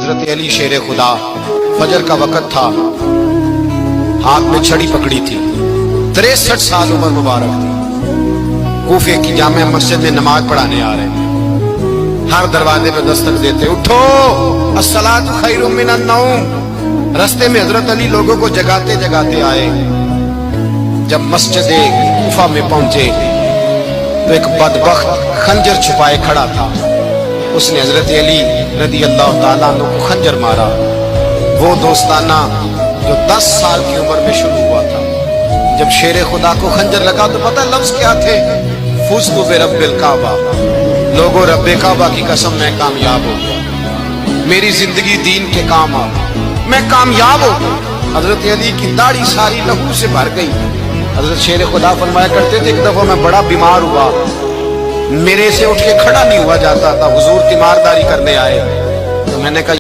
حضرت علی شیر خدا، فجر کا وقت تھا، ہاتھ میں چھڑی پکڑی تھی، 63 سال عمر مبارک تھی، کوفے کی جامع مسجد میں نماز پڑھانے آ رہے ہیں۔ ہر دروازے پہ دستک دیتے، اٹھو الصلاۃ خیر من النوم۔ رستے میں حضرت علی لوگوں کو جگاتے جگاتے آئے۔ جب مسجد کوفہ میں پہنچے تو ایک بدبخت خنجر چھپائے کھڑا تھا، اس نے حضرت علی رضی اللہ تعالیٰ عنہ کو خنجر مارا۔ وہ دوستانہ جو 10 سال کی عمر میں شروع ہوا تھا، جب شیر خدا کو خنجر لگا تو پتہ لفظ کیا تھے؟ فزت برب الکعبہ، لوگوں رب کعبہ کی قسم میں کامیاب ہو گیا، میری زندگی دین کے کام آ، میں کامیاب ہو گیا۔ حضرت علی کی داڑھی ساری لہو سے بھر گئی۔ حضرت شیر خدا فرمایا کرتے تھے، ایک دفعہ میں بڑا بیمار ہوا، میرے سے اٹھ کے کھڑا نہیں ہوا جاتا تھا، حضور تیمارداری کرنے آئے تو میں نے کہا